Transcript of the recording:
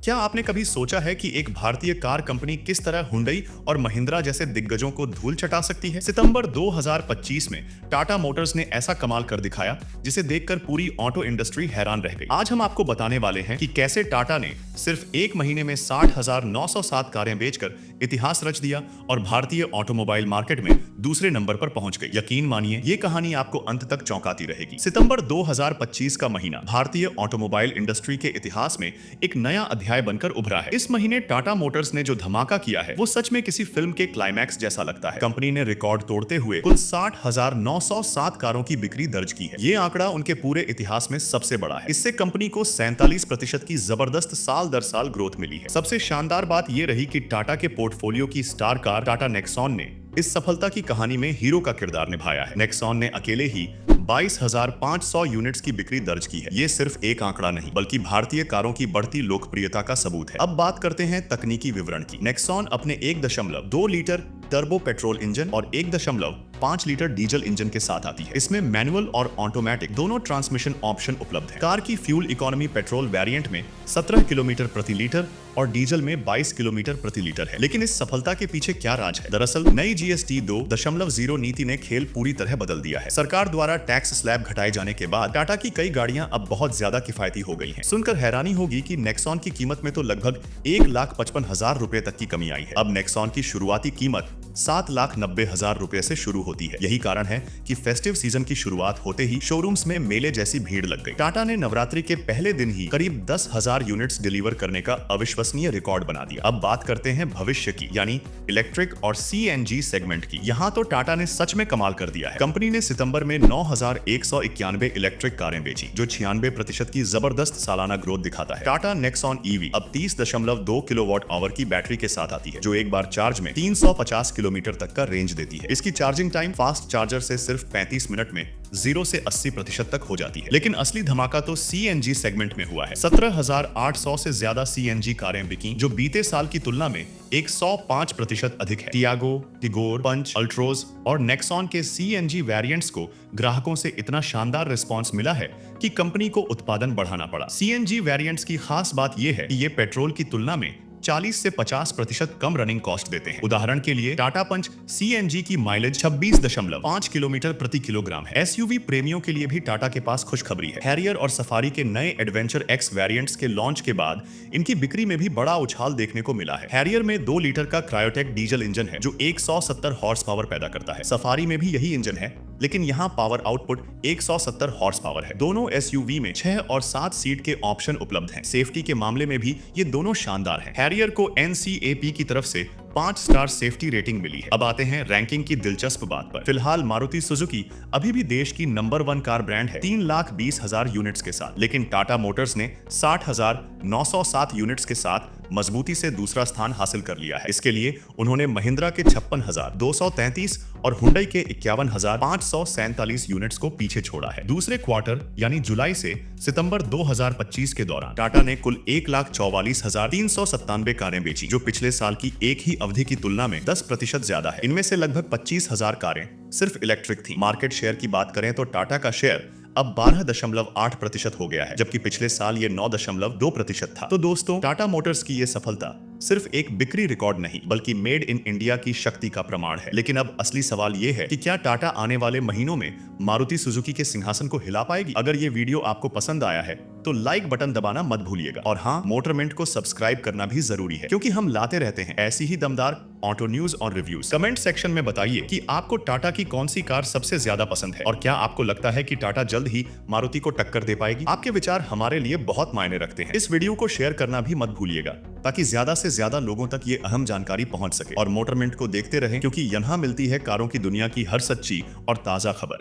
क्या आपने कभी सोचा है कि एक भारतीय कार कंपनी किस तरह हुंडई और महिंद्रा जैसे दिग्गजों को धूल चटा सकती है? सितंबर 2025 में टाटा मोटर्स ने ऐसा कमाल कर दिखाया जिसे देखकर पूरी ऑटो इंडस्ट्री हैरान रह गई। आज हम आपको बताने वाले हैं कि कैसे टाटा ने सिर्फ एक महीने में 60,907 कारें बेचकर इतिहास रच दिया और भारतीय ऑटोमोबाइल मार्केट में दूसरे नंबर पर पहुंच गई। यकीन मानिए ये कहानी आपको अंत तक चौंकाती रहेगी। सितंबर 2025 का महीना भारतीय ऑटोमोबाइल इंडस्ट्री के इतिहास में एक नया अध्याय बनकर उभरा है। इस महीने टाटा मोटर्स ने जो धमाका किया है वो सच में किसी फिल्म के क्लाइमैक्स जैसा लगता है। कंपनी ने रिकॉर्ड तोड़ते हुए कुल 60,907 कारों की बिक्री दर्ज की है। ये आंकड़ा उनके पूरे इतिहास में सबसे बड़ा है। इससे कंपनी को 47% की जबरदस्त साल दर साल ग्रोथ मिली है। सबसे शानदार बात यह रही कि टाटा के पोर्टफोलियो की स्टार कार टाटा नेक्सॉन ने इस सफलता की कहानी में हीरो का किरदार निभाया है। नेक्सॉन ने अकेले ही 22,500 यूनिट्स की बिक्री दर्ज की है। ये सिर्फ एक आंकड़ा नहीं बल्कि भारतीय कारों की बढ़ती लोकप्रियता का सबूत है। अब बात करते हैं तकनीकी विवरण की। नेक्सॉन अपने 1.2 लीटर टर्बो पेट्रोल इंजन और 1.5 लीटर डीजल इंजन के साथ आती है। इसमें मैनुअल और ऑटोमेटिक दोनों ट्रांसमिशन ऑप्शन उपलब्ध है। कार की फ्यूल इकोनॉमी पेट्रोल वेरिएंट में 17 किलोमीटर प्रति लीटर और डीजल में 22 किलोमीटर प्रति लीटर है। लेकिन इस सफलता के पीछे क्या राज है? दरअसल नई जीएसटी 2.0 नीति ने खेल पूरी तरह बदल दिया है। सरकार द्वारा टैक्स स्लैब घटाए जाने के बाद टाटा की कई गाड़ियां अब बहुत ज्यादा किफायती हो गई हैं। सुनकर हैरानी होगी कि नेक्सॉन की कीमत में तो लगभग 1,55,000 रुपए तक की कमी आई है। अब नेक्सॉन की शुरुआती कीमत 7,90,000 रुपए से शुरू होती है। यही कारण है कि फेस्टिव सीजन की शुरुआत होते ही शोरूम्स में मेले जैसी भीड़ लग गई। टाटा ने नवरात्रि के पहले दिन ही करीब 10,000 यूनिट्स डिलीवर करने का अविश्वसनीय रिकॉर्ड बना दिया। अब बात करते हैं भविष्य की, यानी इलेक्ट्रिक और सीएनजी सेगमेंट की। यहाँ तो टाटा ने सच में कमाल कर दिया है। कंपनी ने सितंबर में 9,191 इलेक्ट्रिक कारें बेची, जो 96% की जबरदस्त सालाना ग्रोथ दिखाता है। टाटा नेक्सॉन ईवी अब 30.2 किलोवाट आवर की बैटरी के साथ आती है, जो एक बार चार्ज में 350 किलोमीटर तक का रेंज देती है। इसकी चार्जिंग टाइम फास्ट चार्जर से सिर्फ 35 मिनट में 0 से 80% तक हो जाती है। लेकिन असली धमाका तो सीएनजी सेगमेंट में हुआ है। 17,800 से ज्यादा सीएनजी कारें बिकी, जो बीते साल की तुलना में 105% अधिक है। टियागो, टिगोर, पंच, अल्ट्रोज और नेक्सॉन के सीएनजी वेरिएंट्स को ग्राहकों से इतना शानदार रिस्पांस मिला है कि कंपनी को उत्पादन बढ़ाना पड़ा। सीएनजी वेरिएंट्स की खास बात यह है कि ये पेट्रोल की तुलना में 40 से 50% कम रनिंग कॉस्ट देते हैं। उदाहरण के लिए टाटा पंच सीएनजी की माइलेज 26.5 किलोमीटर प्रति किलोग्राम है। एसयूवी प्रेमियों के लिए भी टाटा के पास खुशखबरी है। हैरियर और सफारी के नए एडवेंचर एक्स वेरिएंट्स के लॉन्च के बाद इनकी बिक्री में भी बड़ा उछाल देखने को मिला है। हैरियर में 2 लीटर का क्रायोटेक डीजल इंजन है, जो 170 हॉर्स पावर पैदा करता है। सफारी में भी यही इंजन है, लेकिन यहाँ पावर आउटपुट 170 हॉर्स पावर है। दोनों एसयूवी में 6 और 7 सीट के ऑप्शन उपलब्ध हैं। सेफ्टी के मामले में भी ये दोनों शानदार हैं। हैरियर को एनसीएपी की तरफ से 5 स्टार सेफ्टी रेटिंग मिली है। अब आते हैं रैंकिंग की दिलचस्प बात पर। फिलहाल मारुति सुजुकी अभी भी देश की नंबर 1 कार ब्रांड है 3,20,000 यूनिट्स के साथ, लेकिन टाटा मोटर्स ने 60,907 यूनिट्स के साथ मजबूती से दूसरा स्थान हासिल कर लिया है। इसके लिए उन्होंने महिंद्रा के 56,233 और हुंडई के 51,547 यूनिट्स को पीछे छोड़ा है। दूसरे क्वार्टर यानी जुलाई से सितंबर 2025 के दौरान टाटा ने कुल 1,44,397 कारें बेची, जो पिछले साल की एक ही अवधि की तुलना में 10% ज्यादा है। इनमें से लगभग 25,000 कारें सिर्फ इलेक्ट्रिक थी। मार्केट शेयर की बात करें तो टाटा का शेयर अब 12.8% हो गया है, जबकि पिछले साल ये 9.2% था। तो दोस्तों, टाटा मोटर्स की ये सफलता सिर्फ एक बिक्री रिकॉर्ड नहीं बल्कि मेड इन इंडिया की शक्ति का प्रमाण है। लेकिन अब असली सवाल ये है कि क्या टाटा आने वाले महीनों में मारुति सुजुकी के सिंहासन को हिला पाएगी? अगर ये वीडियो आपको पसंद आया है तो लाइक बटन दबाना मत भूलिएगा। और हाँ, मोटरमेंट को सब्सक्राइब करना भी जरूरी है, क्योंकि हम लाते रहते हैं ऐसी ही दमदार ऑटो न्यूज और रिव्यूज। कमेंट सेक्शन में बताइए कि आपको टाटा की कौन सी कार सबसे ज्यादा पसंद है और क्या आपको लगता है कि टाटा जल्द ही मारुति को टक्कर दे पाएगी? आपके विचार हमारे लिए बहुत मायने रखते हैं। इस वीडियो को शेयर करना भी मत भूलिएगा, ताकि ज्यादा से ज्यादा लोगों तक ये अहम जानकारी पहुंच सके। और मोटरमेंट को देखते रहें, क्योंकि यहाँ मिलती है कारों की दुनिया की हर सच्ची और ताजा खबर।